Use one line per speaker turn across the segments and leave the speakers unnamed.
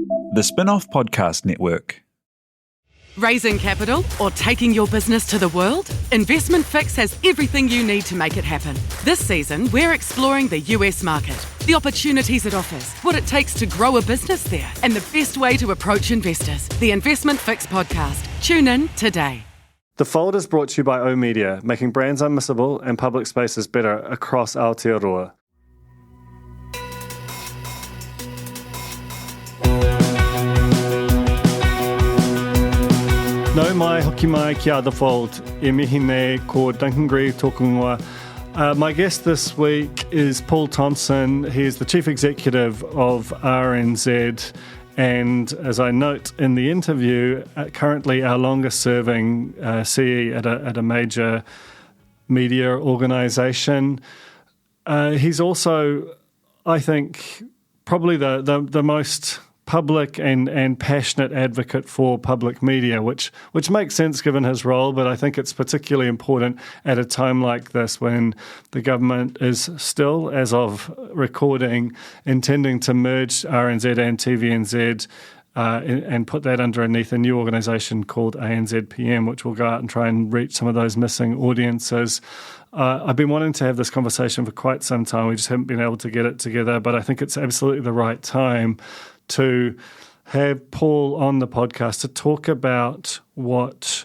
The Spin-Off Podcast Network.
Raising capital or taking your business to the world? Investment Fix has everything you need to make it happen. This season, we're exploring the US market, the opportunities it offers, what it takes to grow a business there, and the best way to approach investors. The Investment Fix podcast. Tune in today.
The Fold is brought to you by oOh!media, making brands unmissable and public spaces better across Aotearoa. No mai hoki mai kia The Fold, e mihi nei ko Duncan tōku ingoa. My guest this week is Paul Thompson. He is the Chief Executive of RNZ, and as I note in the interview, currently our longest-serving CE at a major media organisation. He's also, I think, probably the most public and passionate advocate for public media, which makes sense given his role, but I think it's particularly important at a time like this when the government is still, as of recording, intending to merge RNZ and TVNZ and put that underneath a new organisation called ANZPM, which will go out and try and reach some of those missing audiences. I've been wanting to have this conversation for quite some time. We just haven't been able to get it together, but I think it's absolutely the right time to have Paul on the podcast to talk about what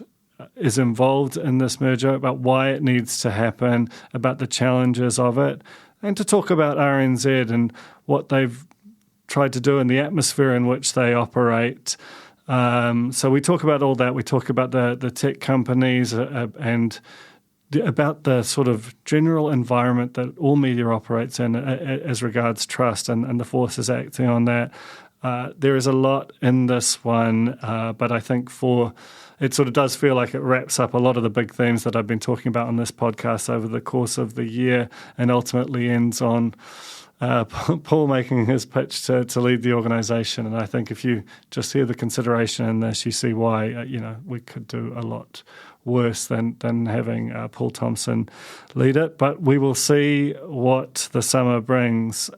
is involved in this merger, about why it needs to happen, about the challenges of it, and to talk about RNZ and what they've tried to do in the atmosphere in which they operate. So we talk about all that. We talk about the tech companies and about the sort of general environment that all media operates in as regards trust and the forces acting on that. There is a lot in this one, but I think it sort of does feel like it wraps up a lot of the big themes that I've been talking about on this podcast over the course of the year, and ultimately ends on Paul making his pitch to lead the organisation. And I think if you just hear the consideration in this, you see why we could do a lot worse than having Paul Thompson lead it. But we will see what the summer brings.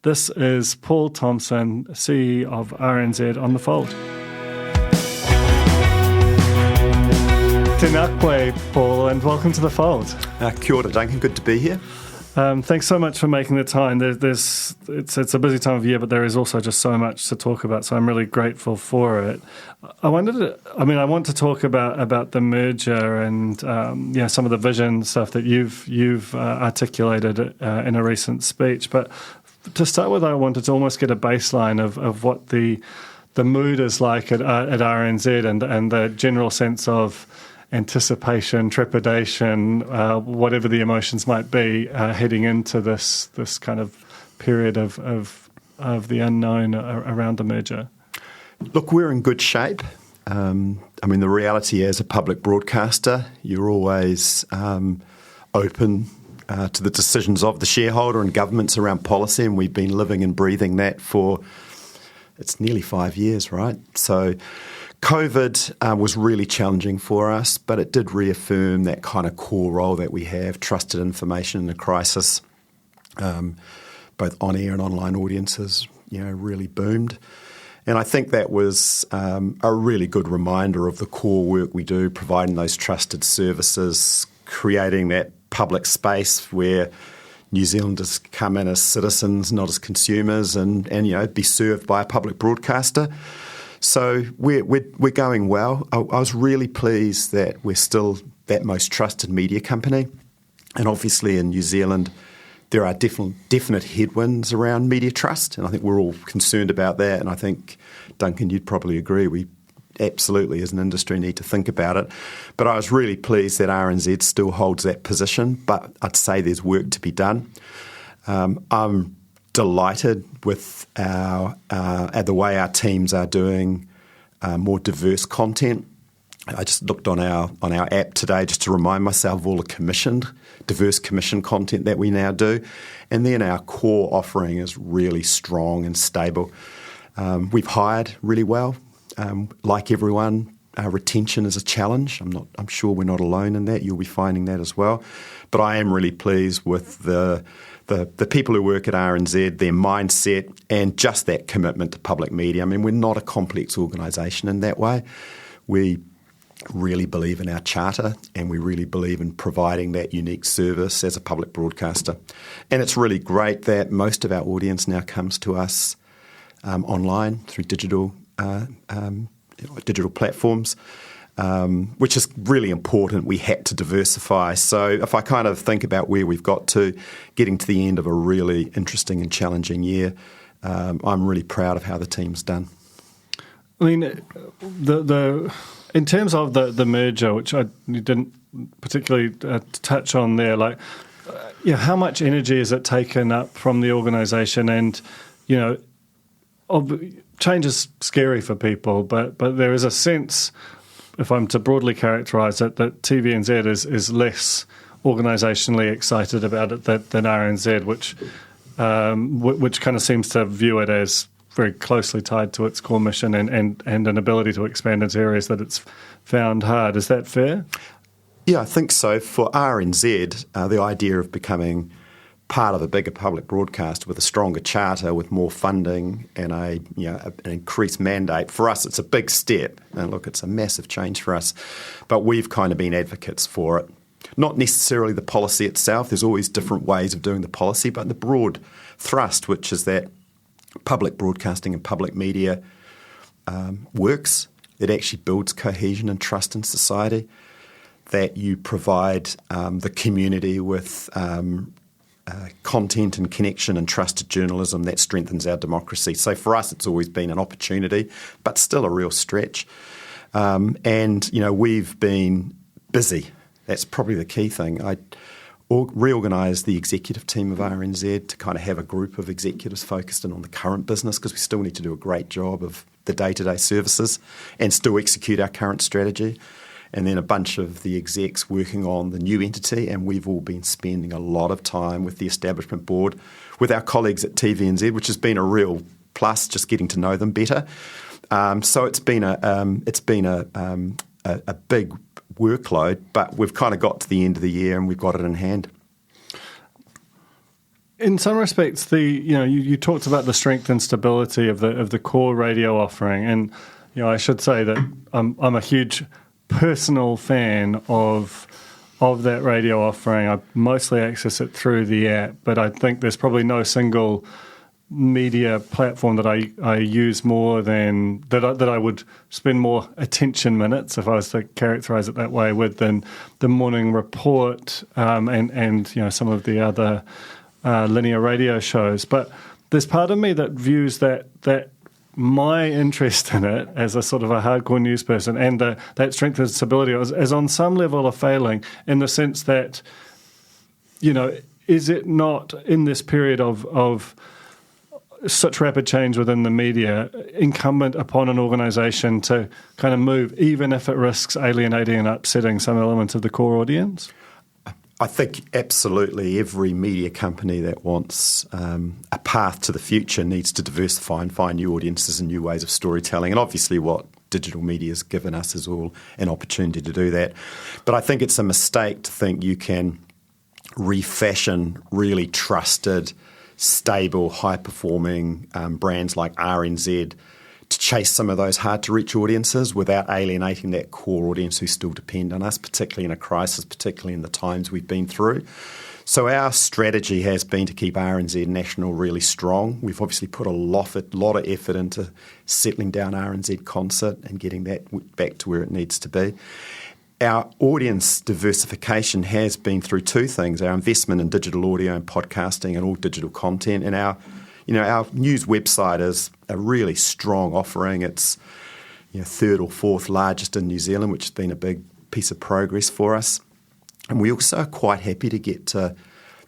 This is Paul Thompson, CE of RNZ, on The Fold. Tēnā koe, Paul, and welcome to The Fold.
Kia ora, Duncan. Good to be here.
Thanks so much for making the time. It's a busy time of year, but there is also just so much to talk about, so I'm really grateful for it. I want to talk about the merger and some of the vision stuff that you've articulated in a recent speech. But to start with, I wanted to almost get a baseline of what the mood is like at RNZ and the general sense of anticipation, trepidation, whatever the emotions might be, heading into this kind of period of the unknown around the merger.
Look, we're in good shape. The reality as a public broadcaster, you're always open to the decisions of the shareholder and governments around policy, and we've been living and breathing that for, it's nearly 5 years, right? So COVID was really challenging for us, but it did reaffirm that kind of core role that we have, trusted information in a crisis. Both on-air and online audiences, really boomed. And I think that was a really good reminder of the core work we do, providing those trusted services, creating that public space where New Zealanders come in as citizens, not as consumers, and be served by a public broadcaster. So we're going well. I was really pleased that we're still that most trusted media company. And obviously in New Zealand, there are definite headwinds around media trust, and I think we're all concerned about that. And I think, Duncan, you'd probably agree, we absolutely as an industry need to think about it. But I was really pleased that RNZ still holds that position, but I'd say there's work to be done. I'm delighted with the way our teams are doing more diverse content. I just looked on our app today just to remind myself of all the diverse commission content that we now do. And then our core offering is really strong and stable. We've hired really well. Like everyone, retention is a challenge. I'm sure we're not alone in that. You'll be finding that as well. But I am really pleased with the people who work at RNZ, their mindset, and just that commitment to public media. I mean, we're not a complex organisation in that way. We really believe in our charter, and we really believe in providing that unique service as a public broadcaster. And it's really great that most of our audience now comes to us online through digital platforms, which is really important. We had to diversify. So if I kind of think about where we've got to, getting to the end of a really interesting and challenging year, I'm really proud of how the team's done.
I mean, in terms of the merger, which you didn't particularly touch on there, like, how much energy is it taken up from the organisation? And, change is scary for people, but there is a sense, if I'm to broadly characterise it, that TVNZ is less organisationally excited about it than RNZ, which kind of seems to view it as very closely tied to its core mission and an ability to expand into areas that it's found hard. Is that fair?
Yeah, I think so. For RNZ, the idea of becoming part of a bigger public broadcast with a stronger charter, with more funding and an increased mandate, for us it's a big step. And look, it's a massive change for us. But we've kind of been advocates for it. Not necessarily the policy itself. There's always different ways of doing the policy, but the broad thrust, which is that public broadcasting and public media works. It actually builds cohesion and trust in society, that you provide the community with content and connection and trusted journalism that strengthens our democracy. So for us, it's always been an opportunity, but still a real stretch. And we've been busy. That's probably the key thing. I reorganised the executive team of RNZ to kind of have a group of executives focused in on the current business, because we still need to do a great job of the day-to-day services and still execute our current strategy. And then a bunch of the execs working on the new entity, and we've all been spending a lot of time with the establishment board, with our colleagues at TVNZ, which has been a real plus, just getting to know them better. So it's been a big workload, but we've kind of got to the end of the year and we've got it in hand.
In some respects, you talked about the strength and stability of the core radio offering, and I should say that I'm a huge personal fan of that radio offering. I mostly access it through the app, but I think there's probably no single media platform that I use more than that I would spend more attention minutes, if I was to characterise it that way, with than the morning report and some of the other linear radio shows. But there's part of me that views that my interest in it as a sort of a hardcore news person and that strength and stability is on some level a failing, in the sense that, is it not in this period of such rapid change within the media incumbent upon an organisation to kind of move, even if it risks alienating and upsetting some element of the core audience?
I think absolutely every media company that wants a path to the future needs to diversify and find new audiences and new ways of storytelling. And obviously what digital media has given us is all an opportunity to do that. But I think it's a mistake to think you can refashion really trusted, stable, high-performing brands like RNZ to chase some of those hard-to-reach audiences without alienating that core audience who still depend on us, particularly in a crisis, particularly in the times we've been through. So our strategy has been to keep RNZ National really strong. We've obviously put a lot of effort into settling down RNZ Concert and getting that back to where it needs to be. Our audience diversification has been through two things: our investment in digital audio and podcasting and all digital content, and our news website is a really strong offering. It's third or fourth largest in New Zealand, which has been a big piece of progress for us. And we also are quite happy to get to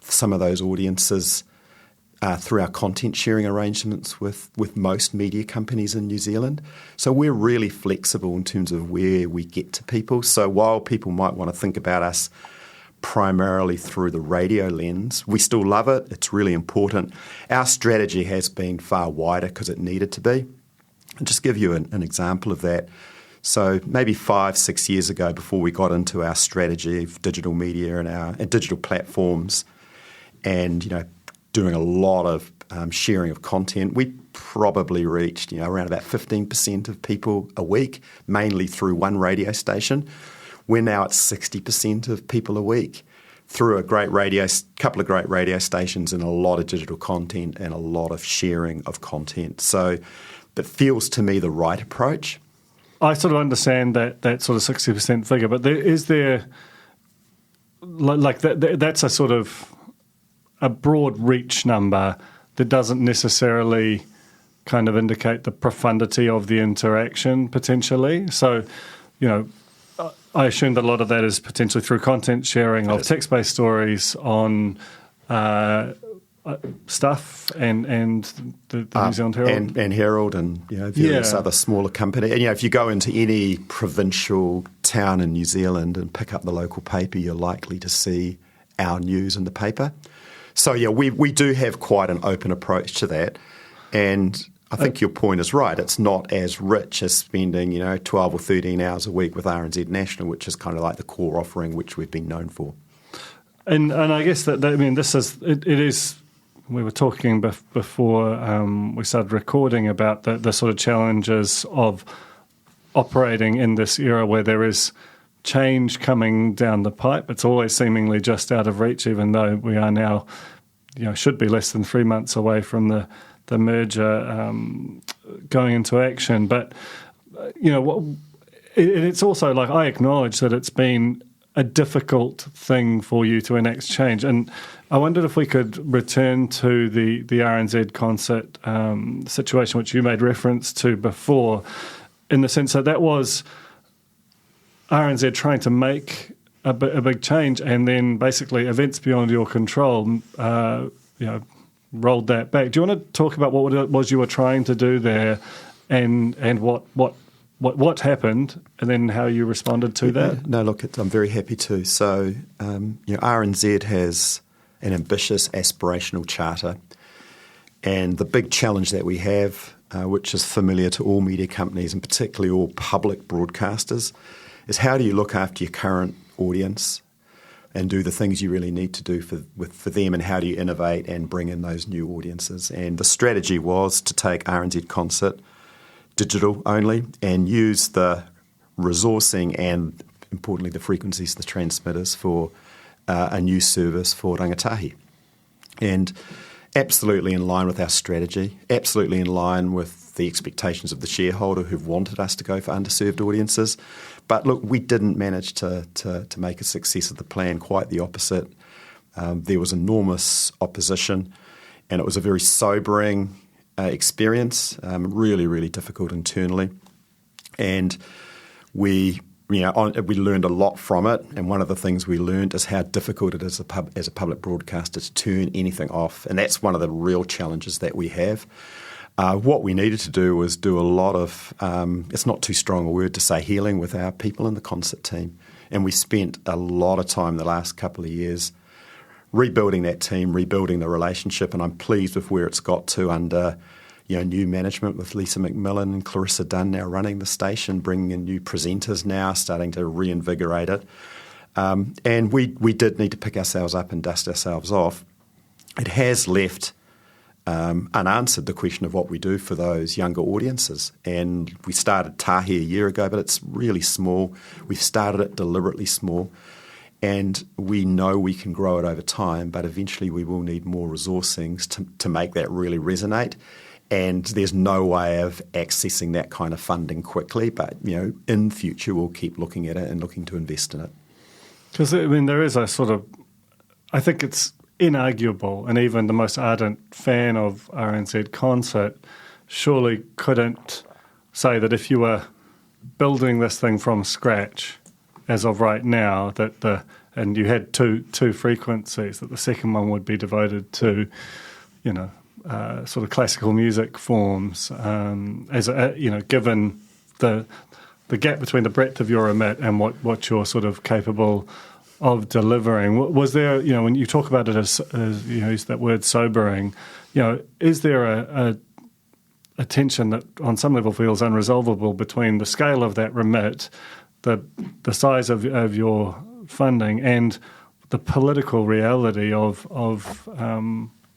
some of those audiences through our content sharing arrangements with most media companies in New Zealand. So we're really flexible in terms of where we get to people. So while people might want to think about us primarily through the radio lens, we still love it. It's really important. Our strategy has been far wider because it needed to be. And just give you an example of that. So maybe 5-6 years ago, before we got into our strategy of digital media and digital platforms, and doing a lot of sharing of content, we probably reached around about 15% of people a week, mainly through one radio station. We're now at 60% of people a week through couple of great radio stations and a lot of digital content and a lot of sharing of content. So that feels to me the right approach.
I sort of understand that sort of 60% figure, but is there like that's a sort of a broad reach number that doesn't necessarily kind of indicate the profundity of the interaction potentially. So, I assume that a lot of that is potentially through content sharing of text-based stories on Stuff and the New Zealand Herald.
And Herald and various other smaller companies. And if you go into any provincial town in New Zealand and pick up the local paper, you're likely to see our news in the paper. So we do have quite an open approach to that. And I think your point is right. It's not as rich as spending 12 or 13 hours a week with RNZ National, which is kind of like the core offering which we've been known for.
And I guess that this is it is. We were talking before we started recording about the sort of challenges of operating in this era where there is change coming down the pipe. It's always seemingly just out of reach, even though we are now, should be less than 3 months away from the merger going into action. But, it's also like I acknowledge that it's been a difficult thing for you to enact change. And I wondered if we could return to the RNZ concert situation, which you made reference to before, in the sense that was RNZ trying to make a big change, and then basically events beyond your control, rolled that back. Do you want to talk about what it was you were trying to do there, and what happened, and then how you responded to that?
No, look, I'm very happy to. So, RNZ has an ambitious aspirational charter, and the big challenge that we have, which is familiar to all media companies and particularly all public broadcasters, is how do you look after your current audience and do the things you really need to do for them, and how do you innovate and bring in those new audiences? And the strategy was to take RNZ Concert digital only and use the resourcing and, importantly, the frequencies, the transmitters for a new service for rangatahi. And absolutely in line with our strategy, absolutely in line with the expectations of the shareholder who've wanted us to go for underserved audiences. But look, we didn't manage to make a success of the plan, quite the opposite. There was enormous opposition, and it was a very sobering experience, really, really difficult internally. And we learned a lot from it, and one of the things we learned is how difficult it is as a public broadcaster to turn anything off, and that's one of the real challenges that we have. What we needed to do was do a lot of, it's not too strong a word to say, healing with our people in the concert team. And we spent a lot of time the last couple of years rebuilding that team, rebuilding the relationship, and I'm pleased with where it's got to under new management with Lisa McMillan and Clarissa Dunn now running the station, bringing in new presenters now, starting to reinvigorate it. And we did need to pick ourselves up and dust ourselves off. It has left unanswered the question of what we do for those younger audiences. And we started Tahi a year ago, but it's really small. We've started it deliberately small. And we know we can grow it over time, but eventually we will need more resourcing to make that really resonate. And there's no way of accessing that kind of funding quickly, but in future we'll keep looking at it and looking to invest in it.
Because there is a sort of, I think it's inarguable, and even the most ardent fan of RNZ Concert surely couldn't say that if you were building this thing from scratch, as of right now, and you had two frequencies, that the second one would be devoted to, sort of classical music forms, given the gap between the breadth of your remit and what you're sort of capable of delivering. Was there, when you talk about it as use that word sobering, is there a a tension that on some level feels unresolvable between the scale of that remit, the size of your funding, and the political reality of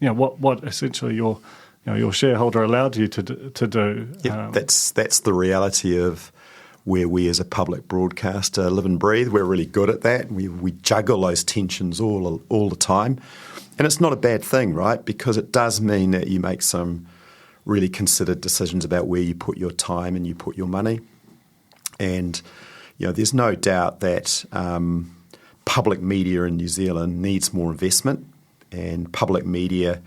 what essentially your shareholder allowed you to do.
That's the reality of where we as a public broadcaster live and breathe. We're really good at that. We juggle those tensions all the time. And it's not a bad thing, right? Because it does mean that you make some really considered decisions about where you put your time and you put your money. And, there's no doubt that public media in New Zealand needs more investment, and public media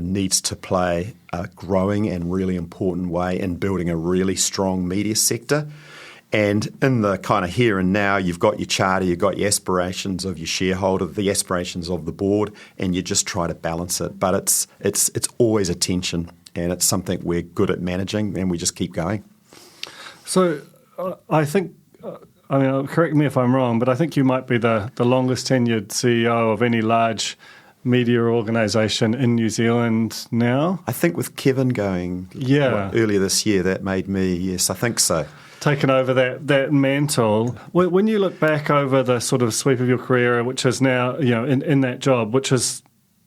needs to play a growing and really important way in building a really strong media sector. And in the kind of here and now, you've got your charter, you've got your aspirations of your shareholder, the aspirations of the board, and you just try to balance it. But it's always a tension, and it's something we're good at managing, and we just keep going.
So I think, correct me if I'm wrong, but I think you might be the longest tenured CEO of any large media organisation in New Zealand now.
I think with Kevin going earlier this year, that made me, yes, I think so.
Taken over that mantle. When you look back over the sort of sweep of your career, which is now, in that job, which has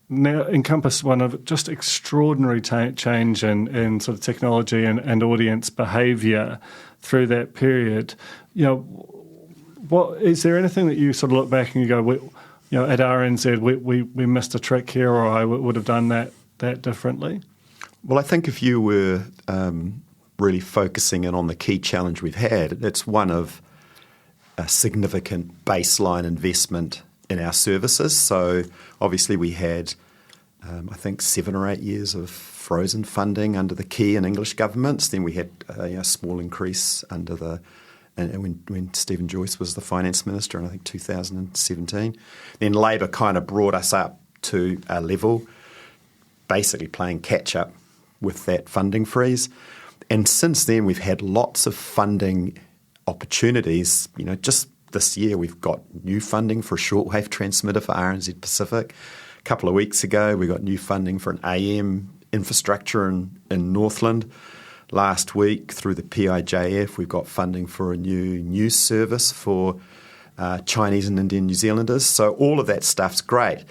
now encompassed one of just extraordinary change in sort of technology and audience behaviour through that period, what is there anything that you sort of look back and you go, at RNZ, we missed a trick here, or I would have done that differently?
Well, I think if you were really focusing in on the key challenge we've had, it's one of a significant baseline investment in our services. So obviously we had, I think, 7 or 8 years of frozen funding under the Key and English governments. Then we had a small increase under when Stephen Joyce was the finance minister in, I think, 2017. Then Labor kind of brought us up to a level, basically playing catch-up with that funding freeze. And since then, we've had lots of funding opportunities. Just this year, we've got new funding for a shortwave transmitter for RNZ Pacific. A couple of weeks ago, we got new funding for an AM infrastructure in Northland. Last week, through the PIJF, we've got funding for a new news service for Chinese and Indian New Zealanders. So all of that stuff's great.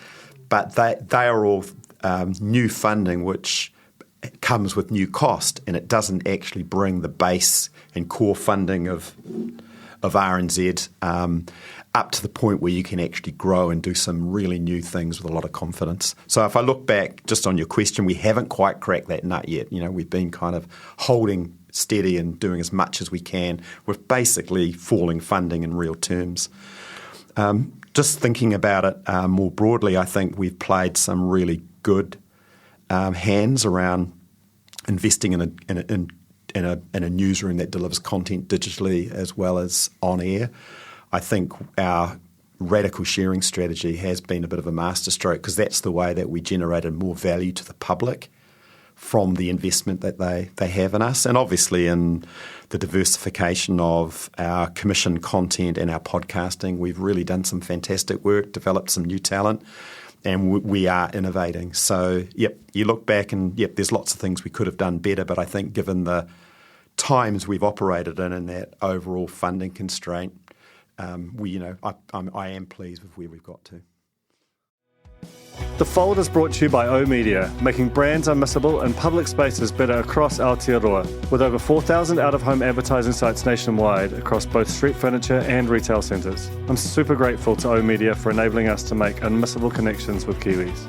But they are all new funding which comes with new cost, and it doesn't actually bring the base and core funding of RNZ up to the point where you can actually grow and do some really new things with a lot of confidence. So if I look back just on your question, we haven't quite cracked that nut yet. We've been kind of holding steady and doing as much as we can with basically falling funding in real terms. Just thinking about it more broadly, I think we've played some really good hands around investing in a newsroom that delivers content digitally as well as on air. I think our radical sharing strategy has been a bit of a masterstroke, because that's the way that we generated more value to the public from the investment that they have in us. And obviously in the diversification of our commissioned content and our podcasting, we've really done some fantastic work, developed some new talent, and we are innovating. So, you look back and, there's lots of things we could have done better, but I think given the times we've operated in that overall funding constraint, I am pleased with where we've got to.
The Fold is brought to you by oOh!media, making brands unmissable and public spaces better across Aotearoa, with over 4,000 out-of-home advertising sites nationwide across both street furniture and retail centres. I'm super grateful to oOh!media for enabling us to make unmissable connections with Kiwis.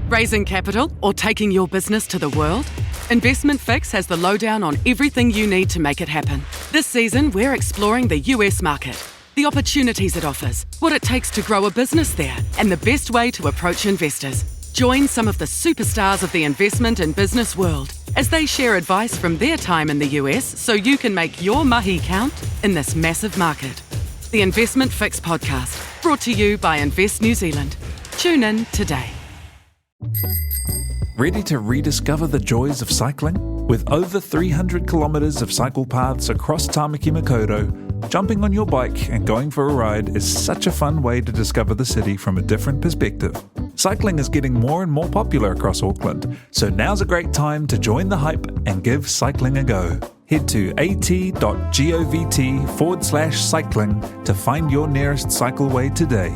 Raising capital or taking your business to the world? Investment Fix has the lowdown on everything you need to make it happen. This season, we're exploring the US market, the opportunities it offers, what it takes to grow a business there, and the best way to approach investors. Join some of the superstars of the investment and business world as they share advice from their time in the US so you can make your mahi count in this massive market. The Investment Fix podcast, brought to you by Invest New Zealand. Tune in today.
Ready to rediscover the joys of cycling? With over 300 kilometres of cycle paths across Tāmaki Makaurau, jumping on your bike and going for a ride is such a fun way to discover the city from a different perspective. Cycling is getting more and more popular across Auckland, so now's a great time to join the hype and give cycling a go. Head to at.govt/cycling to find your nearest cycleway today.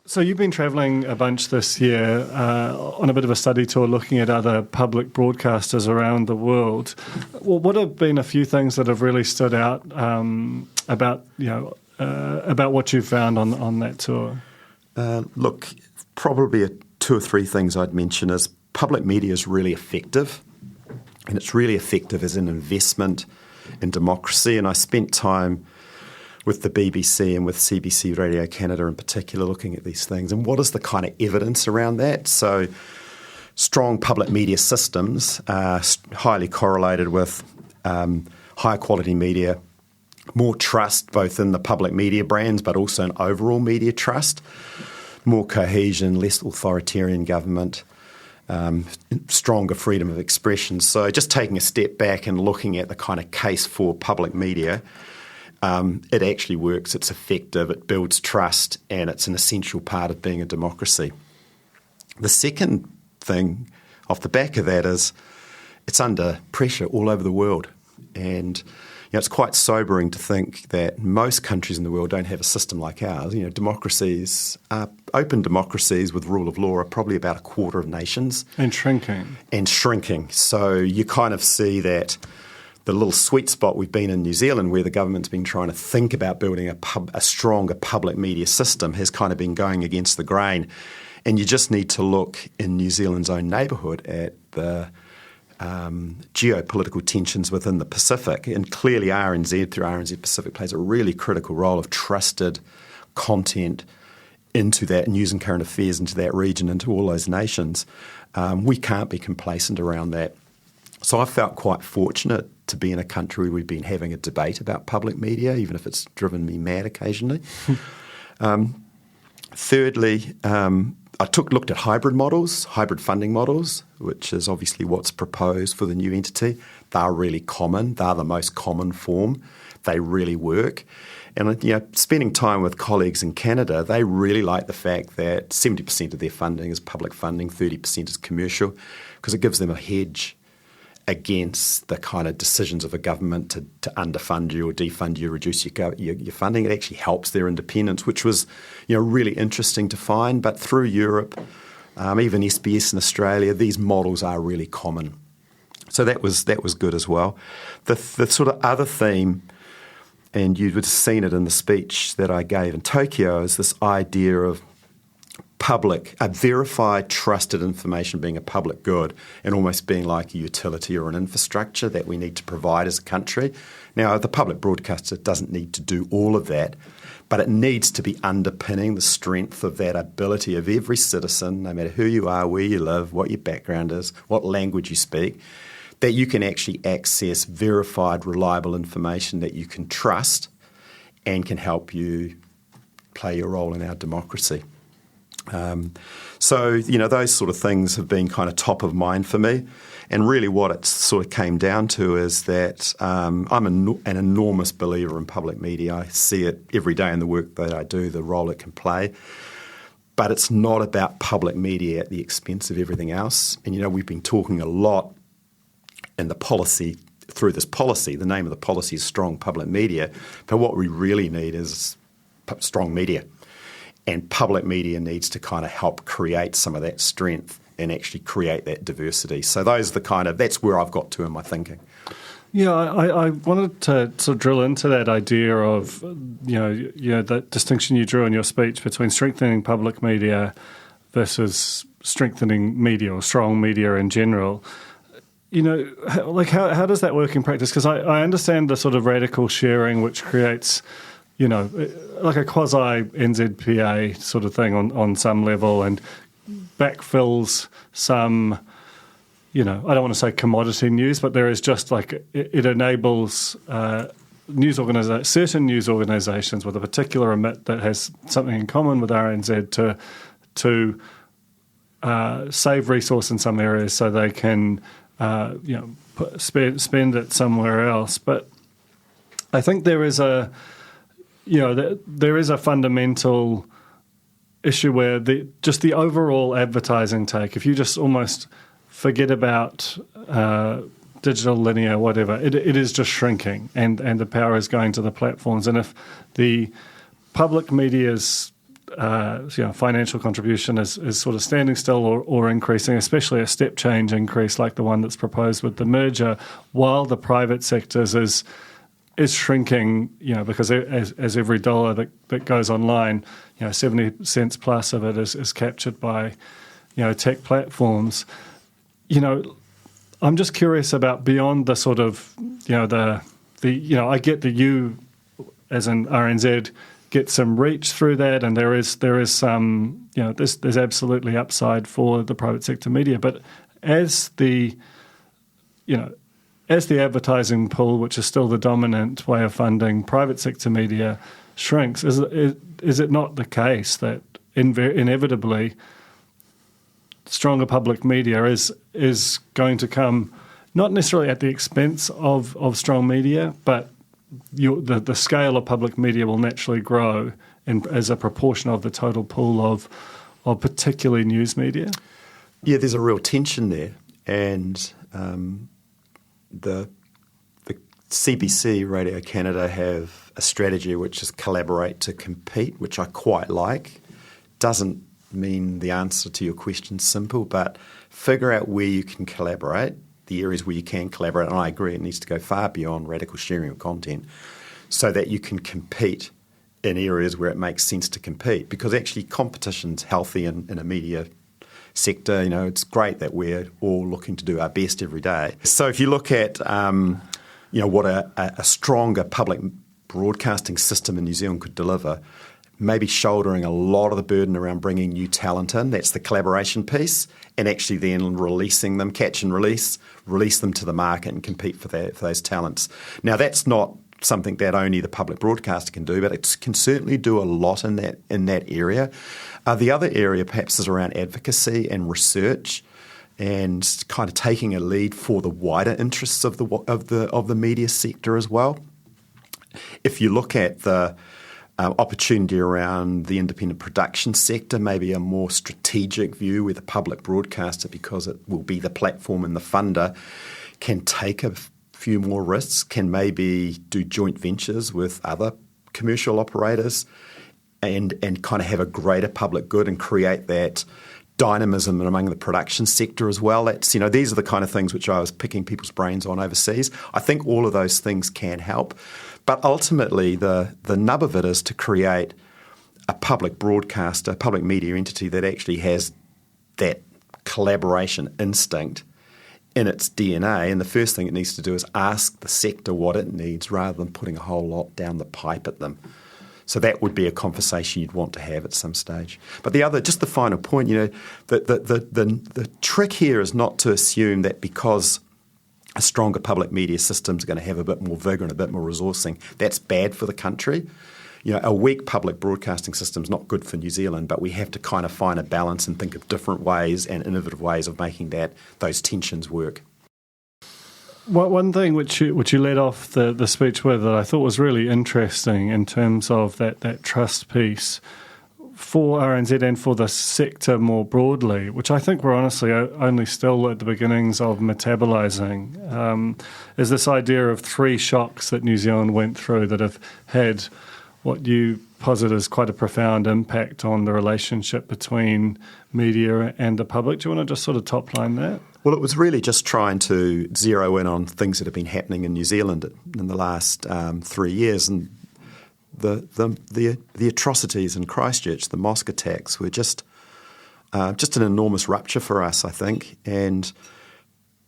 So you've been travelling a bunch this year on a bit of a study tour looking at other public broadcasters around the world. Well, what have been a few things that have really stood out about what you found on that tour?
Look, probably two or three things I'd mention is public media is really effective, and it's really effective as an investment in democracy. And I spent time with the BBC and with CBC Radio Canada in particular looking at these things. And what is the kind of evidence around that? So strong public media systems are highly correlated with higher quality media, more trust both in the public media brands but also in overall media trust, more cohesion, less authoritarian government, stronger freedom of expression. So just taking a step back and looking at the kind of case for public media, it actually works, it's effective, it builds trust, and it's an essential part of being a democracy. The second thing off the back of that is it's under pressure all over the world. And it's quite sobering to think that most countries in the world don't have a system like ours. Democracies, open democracies with rule of law are probably about a quarter of nations.
And shrinking.
So you kind of see that the little sweet spot we've been in New Zealand, where the government's been trying to think about building a stronger public media system, has kind of been going against the grain. And you just need to look in New Zealand's own neighbourhood at the geopolitical tensions within the Pacific. And clearly RNZ, through RNZ Pacific, plays a really critical role of trusted content into that news and current affairs, into that region, into all those nations. We can't be complacent around that. So I felt quite fortunate to be in a country where we've been having a debate about public media, even if it's driven me mad occasionally. Thirdly, I looked at hybrid funding models, which is obviously what's proposed for the new entity. They're really common. They're the most common form. They really work. And spending time with colleagues in Canada, they really like the fact that 70% of their funding is public funding, 30% is commercial, because it gives them a hedge against the kind of decisions of a government to underfund you or defund you, reduce your funding. It actually helps their independence, which was really interesting to find. But through Europe, even SBS in Australia, these models are really common. So that was good as well. The sort of other theme, and you would have seen it in the speech that I gave in Tokyo, is this idea of verified, trusted information being a public good and almost being like a utility or an infrastructure that we need to provide as a country. Now, the public broadcaster doesn't need to do all of that, but it needs to be underpinning the strength of that ability of every citizen, no matter who you are, where you live, what your background is, what language you speak, that you can actually access verified, reliable information that you can trust and can help you play your role in our democracy. So those sort of things have been kind of top of mind for me. And really what it sort of came down to is that I'm an enormous believer in public media. I see it every day in the work that I do, the role it can play. But it's not about public media at the expense of everything else. And, we've been talking a lot in the policy, through this policy. The name of the policy is strong public media. But what we really need is strong media. And public media needs to kind of help create some of that strength and actually create that diversity. So that's where I've got to in my thinking.
Yeah, I wanted to sort of drill into that idea of, the distinction you drew in your speech between strengthening public media versus strengthening media or strong media in general. How does that work in practice? Because I understand the sort of radical sharing which creates like a quasi-NZPA sort of thing on some level and backfills some, I don't want to say commodity news, but there is just it enables certain news organisations with a particular remit that has something in common with RNZ to save resource in some areas so they can, spend it somewhere else. But I think there is there is a fundamental issue where just the overall advertising take, if you just almost forget about digital, linear, whatever, it is just shrinking, and the power is going to the platforms. And if the public media's financial contribution is sort of standing still or increasing, especially a step change increase like the one that's proposed with the merger, while the private sectors is shrinking, because as every dollar that goes online, 70 cents plus of it is captured by, tech platforms. I'm just curious about beyond the sort of, I get that you, as an RNZ, get some reach through that, and there is some, there's absolutely upside for the private sector media, but as the advertising pool, which is still the dominant way of funding private sector media, shrinks, is it not the case that inevitably stronger public media is going to come not necessarily at the expense of strong media, but the scale of public media will naturally grow as a proportion of the total pool of particularly news media?
Yeah, there's a real tension there, and the CBC, Radio Canada, have a strategy which is collaborate to compete, which I quite like. Doesn't mean the answer to your question's simple, but figure out where you can collaborate, the areas where you can collaborate, and I agree it needs to go far beyond radical sharing of content, so that you can compete in areas where it makes sense to compete, because actually competition's healthy in a media sector. It's great that we're all looking to do our best every day. So if you look at what a stronger public broadcasting system in New Zealand could deliver, maybe shouldering a lot of the burden around bringing new talent in, that's the collaboration piece, and actually then releasing them, catch and release them to the market and compete for those talents. Now, that's not something that only the public broadcaster can do, but it can certainly do a lot in that area. The other area perhaps is around advocacy and research, and kind of taking a lead for the wider interests of the media sector as well. If you look at the opportunity around the independent production sector, maybe a more strategic view where the public broadcaster, because it will be the platform and the funder, can take a few more risks, can maybe do joint ventures with other commercial operators and kind of have a greater public good and create that dynamism among the production sector as well. That's, these are the kind of things which I was picking people's brains on overseas. I think all of those things can help. But ultimately, the nub of it is to create a public broadcaster, public media entity that actually has that collaboration instinct in its DNA. And the first thing it needs to do is ask the sector what it needs rather than putting a whole lot down the pipe at them. So that would be a conversation you'd want to have at some stage. But just the final point, the trick here is not to assume that because a stronger public media system is going to have a bit more vigour and a bit more resourcing, that's bad for the country. A weak public broadcasting system is not good for New Zealand, but we have to kind of find a balance and think of different ways and innovative ways of making those tensions work.
One thing which you led off the speech with that I thought was really interesting in terms of that trust piece for RNZ and for the sector more broadly, which I think we're honestly only still at the beginnings of metabolising, is this idea of 3 shocks that New Zealand went through that have had what you posit as quite a profound impact on the relationship between media and the public. Do you want to just sort of top line that?
Well, it was really just trying to zero in on things that have been happening in New Zealand in the last 3 years, and the atrocities in Christchurch, the mosque attacks, were just an enormous rupture for us, I think, and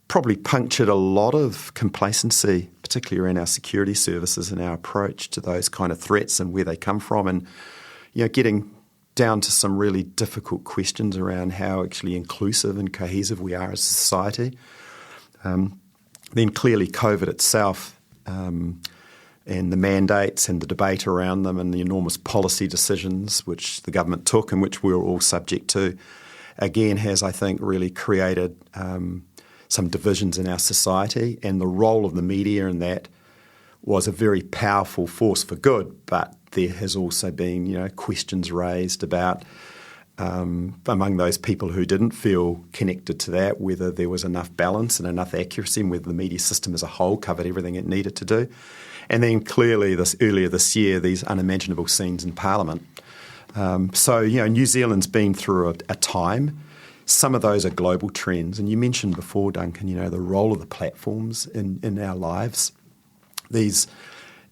probably punctured a lot of complacency, particularly around our security services and our approach to those kind of threats and where they come from, and getting down to some really difficult questions around how actually inclusive and cohesive we are as a society. Then clearly COVID itself and the mandates and the debate around them and the enormous policy decisions which the government took and which we were all subject to, again has, I think, really created some divisions in our society, and the role of the media in that was a very powerful force for good, but there has also been, questions raised about among those people who didn't feel connected to that, whether there was enough balance and enough accuracy and whether the media system as a whole covered everything it needed to do. And then clearly earlier this year, these unimaginable scenes in Parliament. So New Zealand's been through a time. Some of those are global trends. And you mentioned before, Duncan, the role of the platforms in our lives. These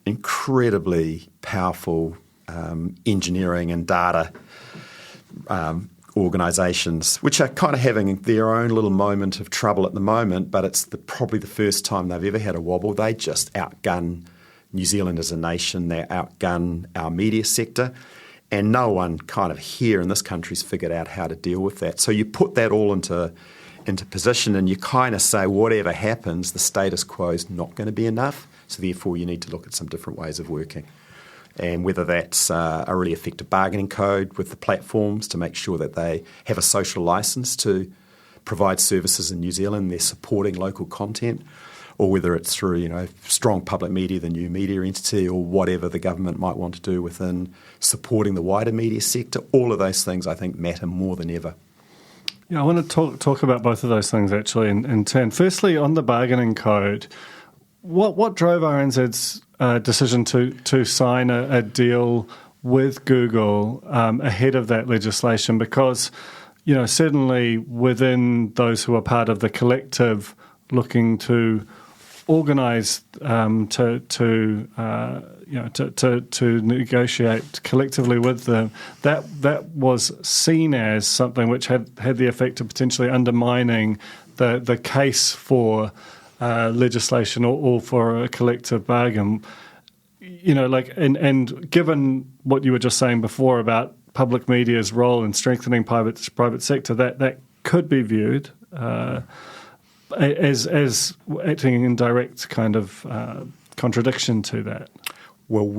incredibly powerful engineering and data organisations, which are kind of having their own little moment of trouble at the moment, but it's probably the first time they've ever had a wobble. They just outgun New Zealand as a nation. They outgun our media sector, and no one kind of here in this country's figured out how to deal with that. So you put that all into position, and you kind of say, whatever happens, the status quo is not going to be enough, so therefore you need to look at some different ways of working. And whether that's a really effective bargaining code with the platforms to make sure that they have a social licence to provide services in New Zealand, they're supporting local content, or whether it's through strong public media, the new media entity, or whatever the government might want to do within supporting the wider media sector. All of those things I think matter more than ever.
Yeah, I want to talk about both of those things actually in turn. Firstly, on the bargaining code, what drove RNZ's decision to sign a deal with Google ahead of that legislation? Because, certainly within those who are part of the collective looking to organise to negotiate collectively with them, that was seen as something which had the effect of potentially undermining the case for legislation or for a collective bargain. And given what you were just saying before about public media's role in strengthening private sector, that could be viewed as acting in direct kind of contradiction to that.
Well,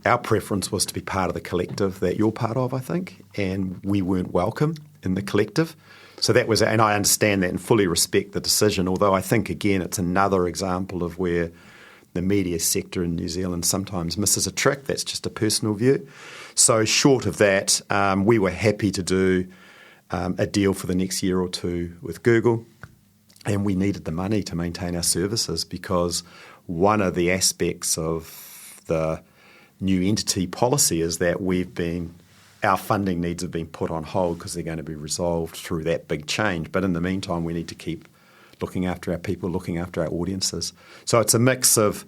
our preference was to be part of the collective that you're part of, I think, and we weren't welcome in the collective. So that was, and I understand that and fully respect the decision, although I think, again, it's another example of where the media sector in New Zealand sometimes misses a trick. That's just a personal view. So short of that, we were happy to do a deal for the next year or two with Google, and we needed the money to maintain our services because one of the aspects of the new entity policy is that our funding needs have been put on hold because they're going to be resolved through that big change. But in the meantime, we need to keep looking after our people, looking after our audiences. So it's a mix of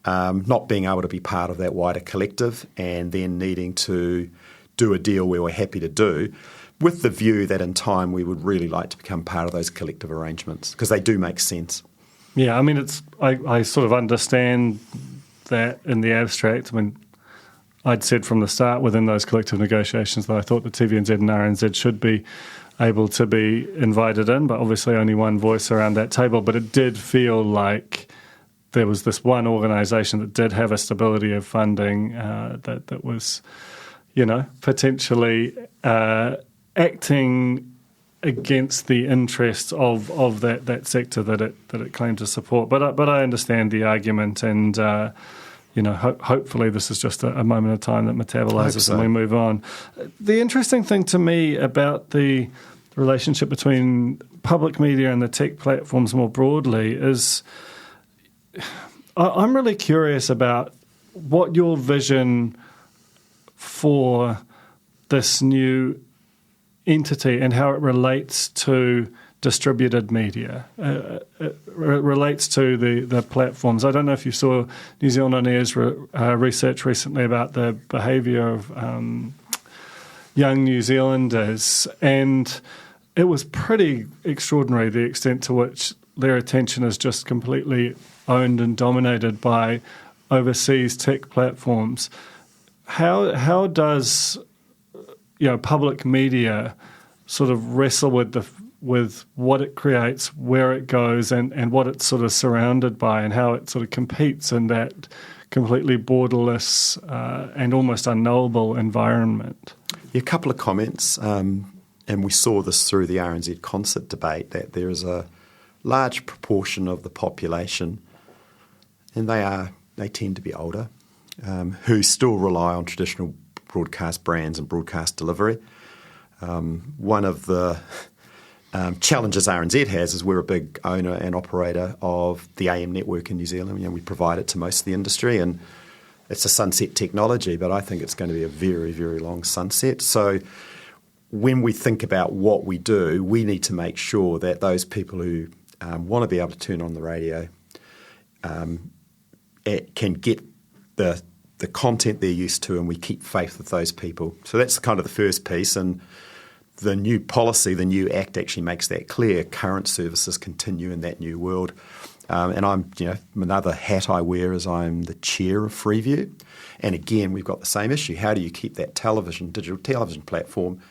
not being able to be part of that wider collective and then needing to do a deal we were happy to do with the view that in time we would really like to become part of those collective arrangements because they do make sense.
Yeah, I mean, I sort of understand that in the abstract. I mean, I'd said from the start within those collective negotiations that I thought the TVNZ and RNZ should be able to be invited in, but obviously only one voice around that table. But it did feel like there was this one organisation that did have a stability of funding that was, potentially acting against the interests of that sector that it claimed to support. But I understand the argument and. Hopefully this is just a moment of time that metabolises and we move on. The interesting thing to me about the relationship between public media and the tech platforms more broadly is I'm really curious about what your vision for this new entity and how it relates to distributed media. It relates to the platforms. I don't know if you saw New Zealand On Air's research recently about the behaviour of young New Zealanders, and it was pretty extraordinary the extent to which their attention is just completely owned and dominated by overseas tech platforms. How does public media sort of wrestle with what it creates, where it goes, and what it's sort of surrounded by, and how it sort of competes in that completely borderless and almost unknowable environment?
Yeah, a couple of comments, and we saw this through the RNZ concert debate, that there is a large proportion of the population, and they tend to be older, who still rely on traditional broadcast brands and broadcast delivery. One of the challenges RNZ has is we're a big owner and operator of the AM network in New Zealand. We provide it to most of the industry, and it's a sunset technology, but I think it's going to be a very, very long sunset. So when we think about what we do, we need to make sure that those people who want to be able to turn on the radio can get the content they're used to, and we keep faith with those people. So that's kind of the first piece, and the new policy, the new Act actually makes that clear. Current services continue in that new world. And I'm, another hat I wear is I'm the chair of Freeview. And again, we've got the same issue. How do you keep that digital television platform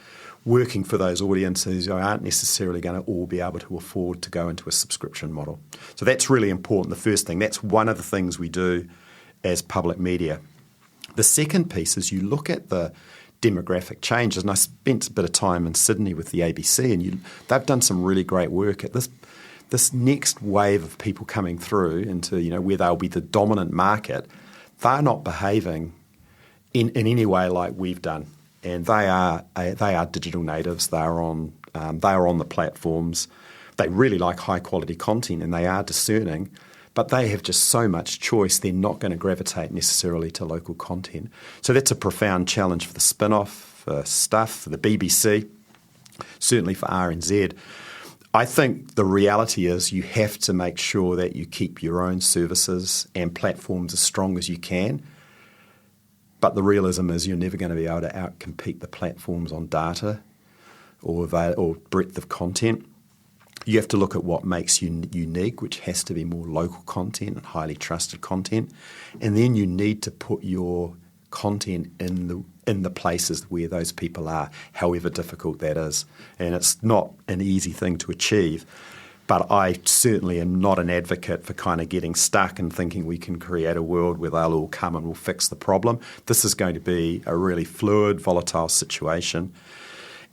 working for those audiences who aren't necessarily going to all be able to afford to go into a subscription model? So that's really important, the first thing. That's one of the things we do as public media. The second piece is you look at the demographic changes, and I spent a bit of time in Sydney with the ABC, and they've done some really great work at this next wave of people coming through into where they'll be the dominant market. They're not behaving in any way like we've done, and they are digital natives. They are on the platforms. They really like high quality content, and they are discerning. But they have just so much choice, they're not going to gravitate necessarily to local content. So that's a profound challenge for the spin-off, for Stuff, for the BBC, certainly for RNZ. I think the reality is you have to make sure that you keep your own services and platforms as strong as you can. But the realism is you're never going to be able to outcompete the platforms on data or breadth of content. You have to look at what makes you unique, which has to be more local content and highly trusted content. And then you need to put your content in the places where those people are, however difficult that is. And it's not an easy thing to achieve. But I certainly am not an advocate for kind of getting stuck and thinking we can create a world where they'll all come and we'll fix the problem. This is going to be a really fluid, volatile situation.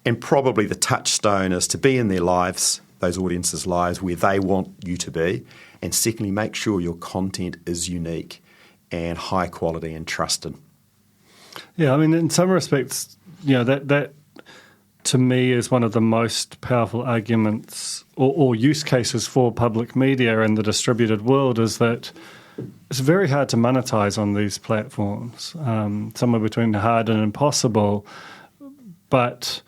And probably the touchstone is to be in their lives, those audiences' lives, where they want you to be. And secondly, make sure your content is unique and high quality and trusted.
Yeah, I mean, in some respects, that to me is one of the most powerful arguments or use cases for public media in the distributed world, is that it's very hard to monetize on these platforms, somewhere between hard and impossible. But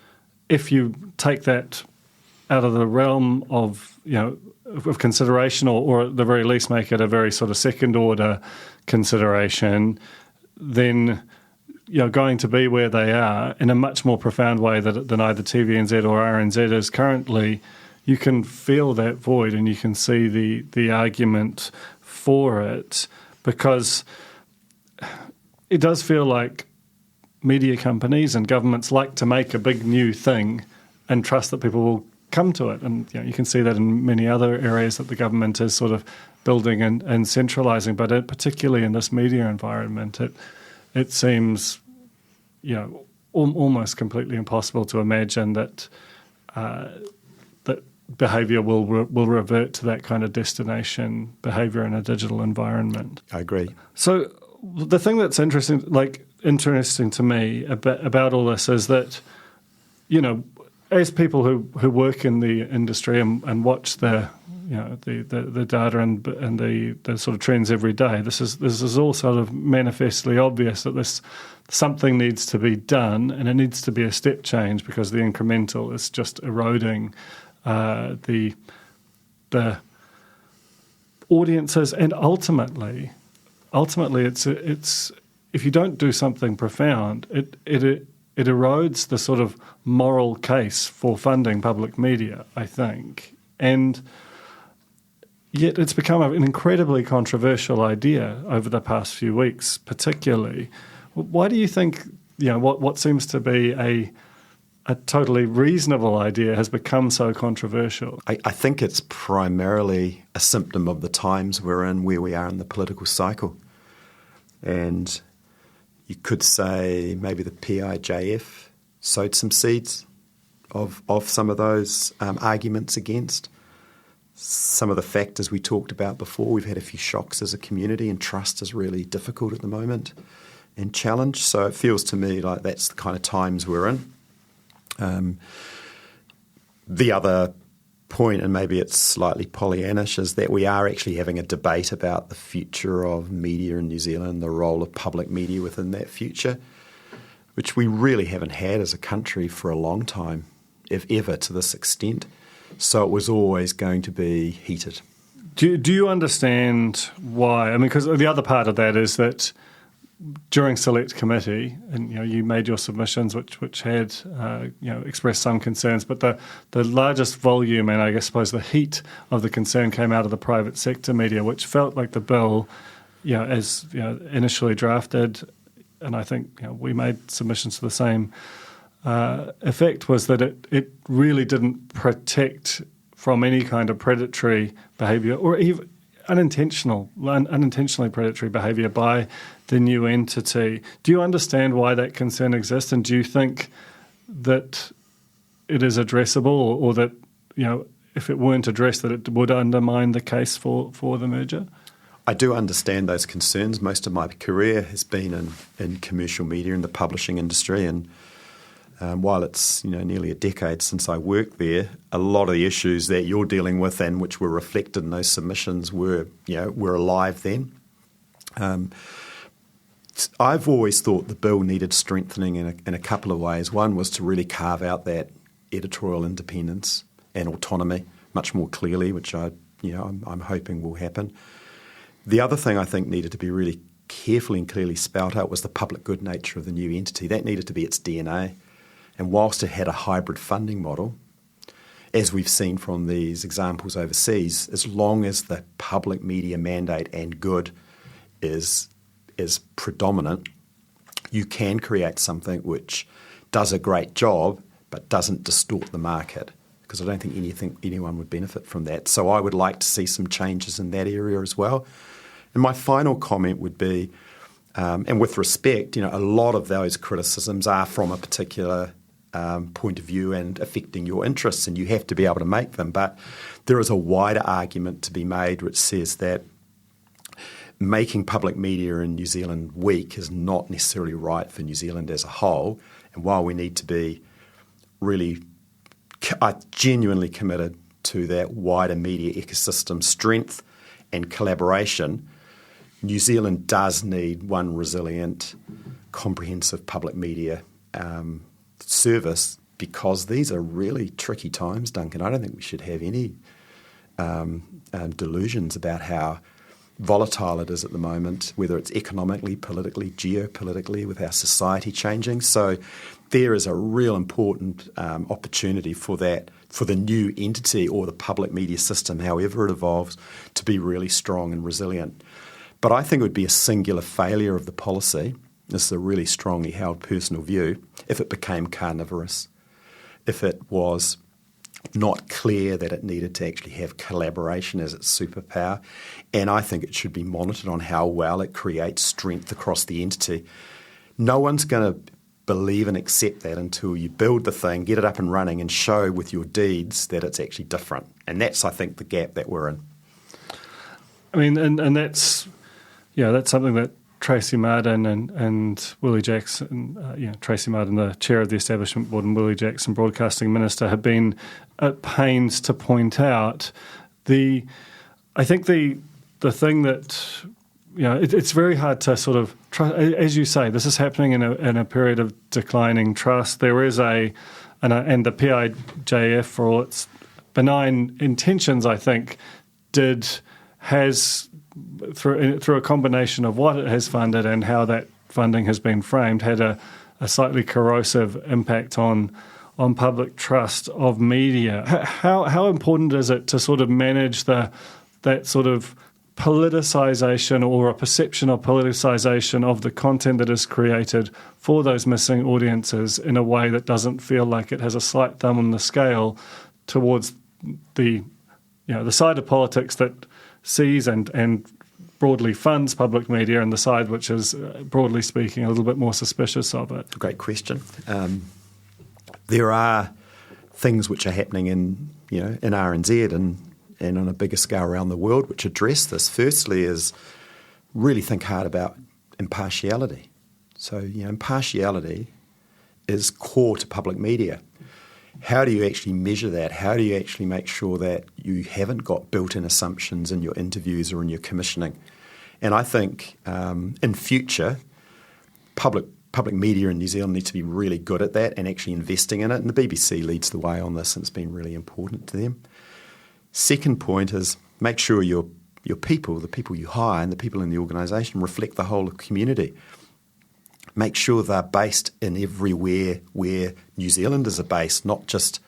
if you take that out of the realm of consideration, or at the very least make it a very sort of second order consideration, then going to be where they are in a much more profound way than either TVNZ or RNZ is currently, you can feel that void and you can see the argument for it, because it does feel like media companies and governments like to make a big new thing and trust that people will come to it. And you can see that in many other areas that the government is sort of building and centralising, but particularly in this media environment, it seems almost completely impossible to imagine that that behaviour will revert to that kind of destination behaviour in a digital environment.
I agree.
So the thing that's interesting to me about all this is that, as people who work in the industry and watch the data and the sort of trends every day, this is all sort of manifestly obvious that something needs to be done, and it needs to be a step change, because the incremental is just eroding the audiences, and ultimately it's if you don't do something profound, it erodes the sort of moral case for funding public media, I think. And yet it's become an incredibly controversial idea over the past few weeks, particularly. Why do you think what seems to be a totally reasonable idea has become so controversial?
I think it's primarily a symptom of the times we're in, where we are in the political cycle. And you could say maybe the PIJF sowed some seeds of some of those arguments against. some of the factors we talked about before. We've had a few shocks as a community, and trust is really difficult at the moment and challenged. So it feels to me like that's the kind of times we're in. The other point, and maybe it's slightly Pollyannish, is that we are actually having a debate about the future of media in New Zealand, the role of public media within that future, which we really haven't had as a country for a long time, if ever, to this extent. So it was always going to be heated.
Do you understand why? I mean, because the other part of that is that during select committee, and you made your submissions, which had expressed some concerns, but the largest volume and I suppose the heat of the concern came out of the private sector media, which felt like the bill, as initially drafted, and I think we made submissions to the same effect, was that it really didn't protect from any kind of predatory behaviour or even unintentionally predatory behaviour by the new entity. Do you understand why that concern exists, and do you think that it is addressable, or that if it weren't addressed, that it would undermine the case for the merger?
I do understand those concerns. Most of my career has been in commercial media in the publishing industry, and while it's nearly a decade since I worked there, a lot of the issues that you're dealing with and which were reflected in those submissions were alive then. I've always thought the bill needed strengthening in a couple of ways. One was to really carve out that editorial independence and autonomy much more clearly, which I'm hoping will happen. The other thing I think needed to be really carefully and clearly spelt out was the public good nature of the new entity. That needed to be its DNA. And whilst it had a hybrid funding model, as we've seen from these examples overseas, as long as the public media mandate and good is predominant, you can create something which does a great job but doesn't distort the market, because I don't think anyone would benefit from that. So I would like to see some changes in that area as well. And my final comment would be, and with respect, a lot of those criticisms are from a particular point of view and affecting your interests, and you have to be able to make them. But there is a wider argument to be made which says that making public media in New Zealand weak is not necessarily right for New Zealand as a whole. And while we need to be really genuinely committed to that wider media ecosystem strength and collaboration, New Zealand does need one resilient, comprehensive public media service, because these are really tricky times, Duncan. I don't think we should have any delusions about how volatile it is at the moment, whether it's economically, politically, geopolitically, with our society changing. So there is a real important opportunity for the new entity or the public media system, however it evolves, to be really strong and resilient. But I think it would be a singular failure of the policy, this is a really strongly held personal view, if it became carnivorous, if it was not clear that it needed to actually have collaboration as its superpower. And I think it should be monitored on how well it creates strength across the entity. No one's going to believe and accept that until you build the thing, get it up and running, and show with your deeds that it's actually different. And that's, I think, the gap that we're in.
I mean, and that's something that Tracy Martin and Willie Jackson, Tracy Martin, the chair of the Establishment Board, and Willie Jackson, Broadcasting Minister, have been at pains to point out. I think the thing that, it's very hard to sort of trust, as you say, this is happening in a period of declining trust. There is and the PIJF, for all its benign intentions, I think, has through a combination of what it has funded and how that funding has been framed, had a slightly corrosive impact on public trust of media. How important is it to sort of manage that sort of politicisation or a perception of politicisation of the content that is created for those missing audiences in a way that doesn't feel like it has a slight thumb on the scale towards the side of politics that sees and broadly funds public media, and the side which is, broadly speaking, a little bit more suspicious of it?
Great question. There are things which are happening in RNZ, and and on a bigger scale around the world which address this. Firstly is really think hard about impartiality. So, impartiality is core to public media. How do you actually measure that? How do you actually make sure that you haven't got built-in assumptions in your interviews or in your commissioning? And I think in future, public media in New Zealand need to be really good at that and actually investing in it. And the BBC leads the way on this, and it's been really important to them. Second point is make sure your people, the people you hire and the people in the organisation reflect the whole community. Make sure they're based in everywhere where New Zealanders are based, not just,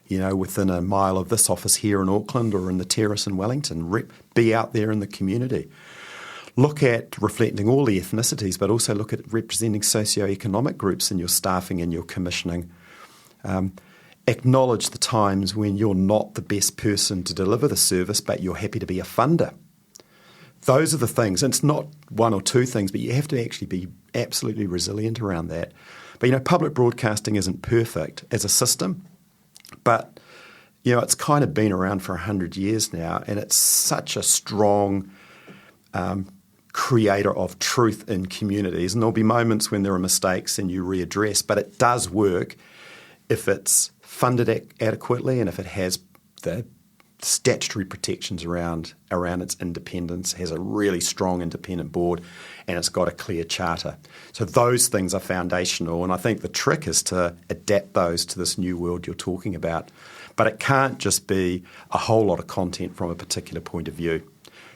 within a mile of this office here in Auckland or in the terrace in Wellington. Be out there in the community. Look at reflecting all the ethnicities, but also look at representing socio-economic groups in your staffing and your commissioning. Acknowledge the times when you're not the best person to deliver the service, but you're happy to be a funder. Those are the things. And it's not one or two things, but you have to actually be absolutely resilient around that. But, public broadcasting isn't perfect as a system, but, it's kind of been around for 100 years now, and it's such a strong creator of truth in communities. And there'll be moments when there are mistakes and you readdress, but it does work if it's funded adequately and if it has the statutory protections around its independence, has a really strong independent board, and it's got a clear charter. So those things are foundational, and I think the trick is to adapt those to this new world you're talking about. But it can't just be a whole lot of content from a particular point of view.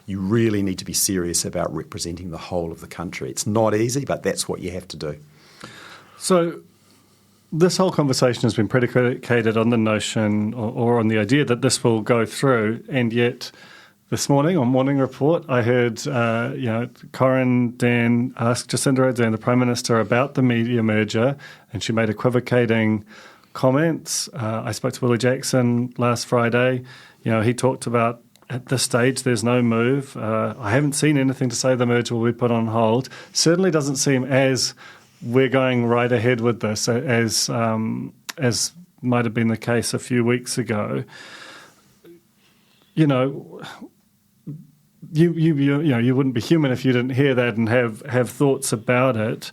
You really need to be serious about representing the whole of the country. It's not easy, but that's what you have to do.
So this whole conversation has been predicated on the notion or on the idea that this will go through, and yet this morning on Morning Report I heard Corin Dan ask Jacinda Ardern, the Prime Minister, about the media merger, and she made equivocating comments. I spoke to Willie Jackson last Friday. He talked about at this stage there's no move. I haven't seen anything to say the merger will be put on hold. Certainly doesn't seem as we're going right ahead with this as might have been the case a few weeks ago. You wouldn't be human if you didn't hear that and have thoughts about it.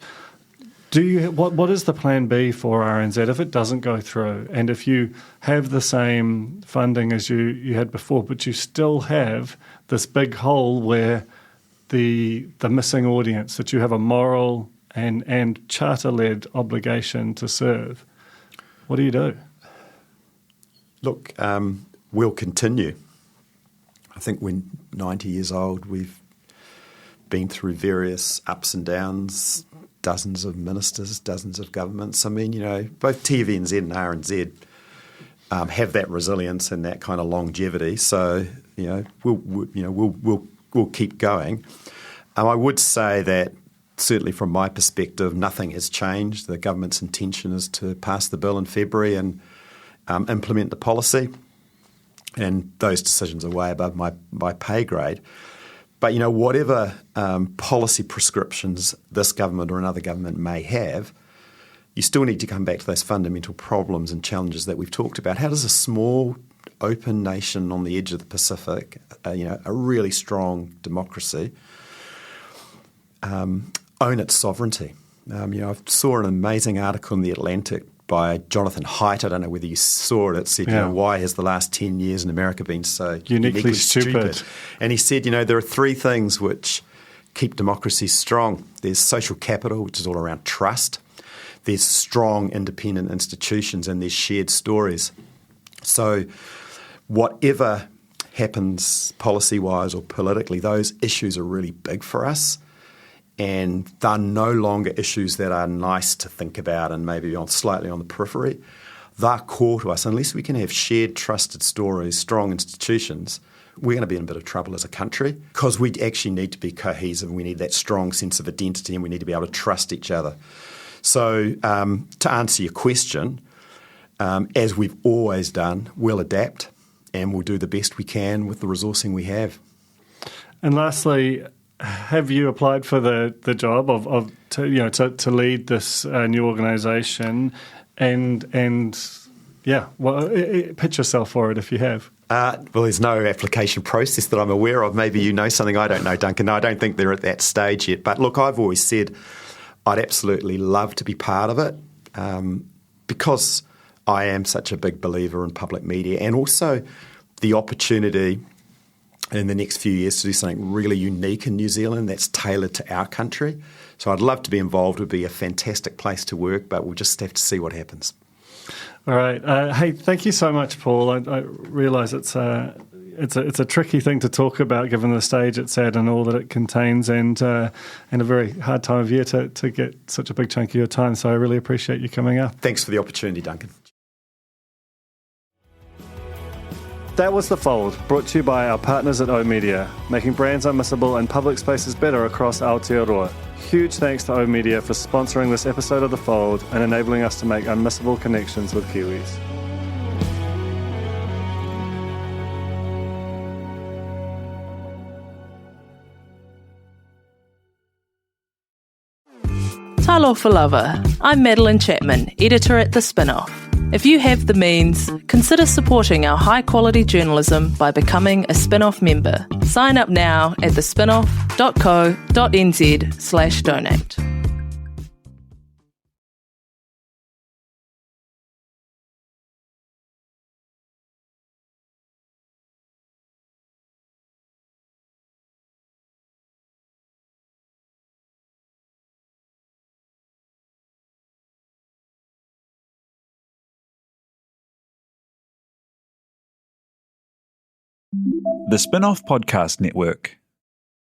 What is the plan B for RNZ if it doesn't go through, and if you have the same funding as you had before, but you still have this big hole where the missing audience that you have a moral and charter-led obligation to serve? What do you do?
Look, we'll continue. I think we're 90 years old. We've been through various ups and downs, dozens of ministers, dozens of governments. I mean, both TVNZ and RNZ have that resilience and that kind of longevity. So, we'll keep going. I would say that certainly from my perspective, nothing has changed. The government's intention is to pass the bill in February and implement the policy, and those decisions are way above my pay grade. But, whatever policy prescriptions this government or another government may have, you still need to come back to those fundamental problems and challenges that we've talked about. How does a small, open nation on the edge of the Pacific, a really strong democracy, own its sovereignty? I saw an amazing article in The Atlantic by Jonathan Haidt. I don't know whether you saw it. It said, why has the last 10 years in America been so uniquely stupid? And he said, there are three things which keep democracies strong. There's social capital, which is all around trust. There's strong independent institutions, and there's shared stories. So whatever happens policy-wise or politically, those issues are really big for us. And they're no longer issues that are nice to think about and maybe slightly on the periphery. They're core to us. Unless we can have shared, trusted stories, strong institutions, we're going to be in a bit of trouble as a country, because we actually need to be cohesive. We need that strong sense of identity, and we need to be able to trust each other. So to answer your question, as we've always done, we'll adapt and we'll do the best we can with the resourcing we have.
And lastly, have you applied for the job to lead this new organisation? And pitch yourself for it if you have.
Well, there's no application process that I'm aware of. Maybe you know something I don't know, Duncan. No, I don't think they're at that stage yet. But look, I've always said I'd absolutely love to be part of it because I am such a big believer in public media, and also the opportunity in the next few years to do something really unique in New Zealand that's tailored to our country. So I'd love to be involved. It would be a fantastic place to work, but we'll just have to see what happens.
All right. Hey, thank you so much, Paul. I realise it's a tricky thing to talk about given the stage it's at and all that it contains, and a very hard time of year to get such a big chunk of your time. So I really appreciate you coming up.
Thanks for the opportunity, Duncan.
That was The Fold, brought to you by our partners at oOh!media, making brands unmissable and public spaces better across Aotearoa. Huge thanks to oOh!media for sponsoring this episode of The Fold and enabling us to make unmissable connections with Kiwis.
Talofa lover, I'm Madeline Chapman, editor at The Spinoff. If you have the means, consider supporting our high-quality journalism by becoming a Spinoff member. Sign up now at thespinoff.co.nz/donate.
The Spinoff Podcast Network.